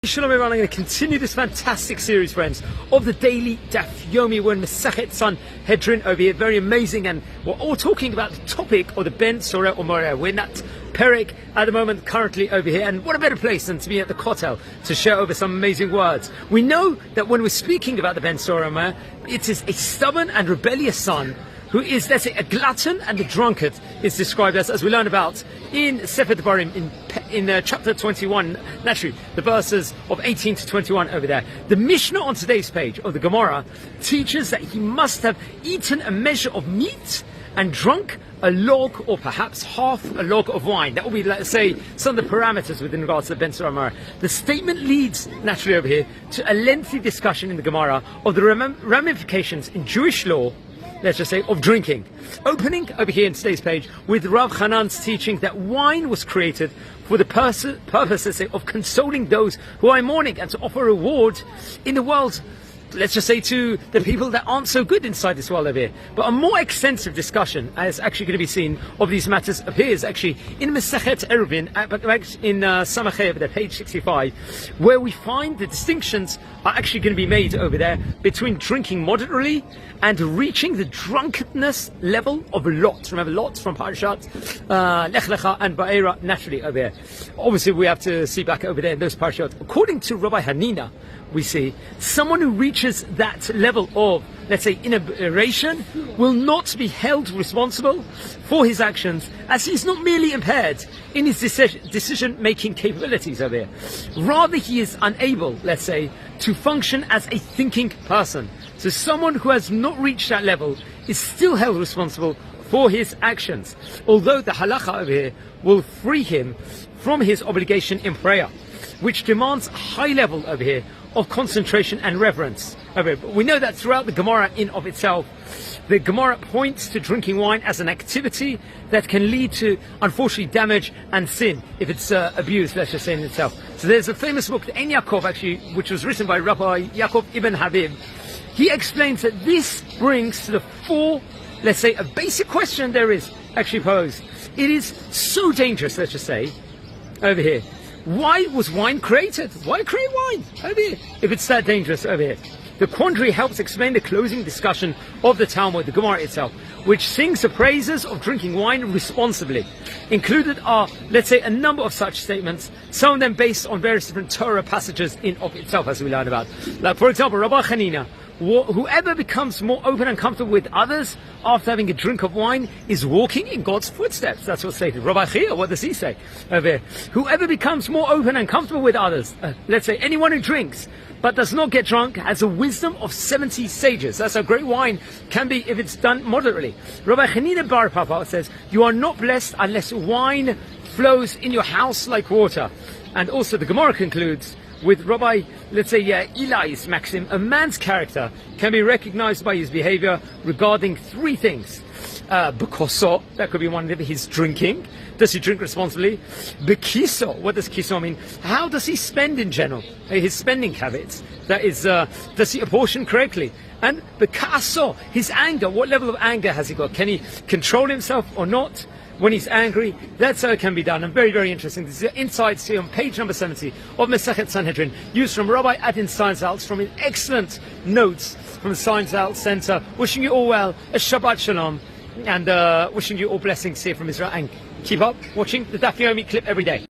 Shalom everyone, I'm going to continue this fantastic series, friends, of the daily Daf Yomi. We're in Masechet Sanhedrin over here, very amazing, and we're all talking about the topic of the Ben Sorah or Moreh. We're in that Perek at the moment, currently over here, and what a better place than to be at the Kotel to share over some amazing words. We know that when we're speaking about the Ben Sorah or Moreh, it is a stubborn and rebellious son who is, let's say, a glutton and a drunkard is described as we learn about in Sefer Devarim in chapter 21, naturally, the verses of 18 to 21 over there. The Mishnah on today's page of the Gemara teaches that he must have eaten a measure of meat and drunk a log or perhaps half a log of wine. That will be, let's say, some of the parameters within regards to the Ben Sorah Moreh. The statement leads, naturally over here, to a lengthy discussion in the Gemara of the ramifications in Jewish law, let's just say, of drinking. Opening over here in today's page with Rav Hanan's teaching that wine was created for the purpose, let's say, of consoling those who are mourning and to offer reward in the world, let's just say, to the people that aren't so good inside this world over here. But a more extensive discussion, as actually going to be seen, of these matters appears actually in Masechet Sanhedrin, in Samachet over there, page 65, where we find the distinctions are actually going to be made over there between drinking moderately and reaching the drunkenness level of Lot. Remember Lot from Parashat Lech Lecha and Ba'era, naturally over there. Obviously we have to see back over there in those Parashat. According to Rabbi Hanina, we see someone who reaches that level of, let's say, inebriation will not be held responsible for his actions, as he's not merely impaired in his decision-making capabilities over here. Rather, he is unable, let's say, to function as a thinking person. So someone who has not reached that level is still held responsible for his actions, although the halacha over here will free him from his obligation in prayer, which demands a high level over here of concentration and reverence. But we know that throughout the Gemara in of itself, the Gemara points to drinking wine as an activity that can lead to, unfortunately, damage and sin if it's abused, let's just say, in itself. So there's a famous book, the Ein Yaakov, actually, which was written by Rabbi Yaakov ibn Habib. He explains that this brings to the fore, let's say, a basic question there is actually posed. It is so dangerous, let's just say, over here. Why was wine created? Why create wine over here if it's that dangerous over here? The quandary helps explain the closing discussion of the Talmud, the Gemara itself, which sings the praises of drinking wine responsibly. Included are, let's say, a number of such statements, some of them based on various different Torah passages in of itself, as we learn about. Like, for example, Rabbi Hanina, whoever becomes more open and comfortable with others after having a drink of wine is walking in God's footsteps. That's what's stated. Rabbi Chia, what does he say over here? Whoever becomes more open and comfortable with others, let's say anyone who drinks but does not get drunk, has a wisdom of 70 sages. That's how great wine can be if it's done moderately. Rabbi Hanina Bar Papa says, you are not blessed unless wine flows in your house like water. And also the Gemara concludes with Rabbi, let's say, Eli's maxim, a man's character can be recognized by his behavior regarding three things. Bekoso, that could be one of his drinking. Does he drink responsibly? Bekiso, what does kiso mean? How does he spend in general? His spending habits. That is, does he apportion correctly? And bekaso, his anger, what level of anger has he got? Can he control himself or not? When he's angry, that's how it can be done. And very, very interesting. This is insights here on page number 70 of Masechet Sanhedrin, used from Rabbi Adin Steinsaltz from his excellent notes from the Steinsaltz Center. Wishing you all well, a Shabbat Shalom, and wishing you all blessings here from Israel. And keep up watching the Daf Yomi clip every day.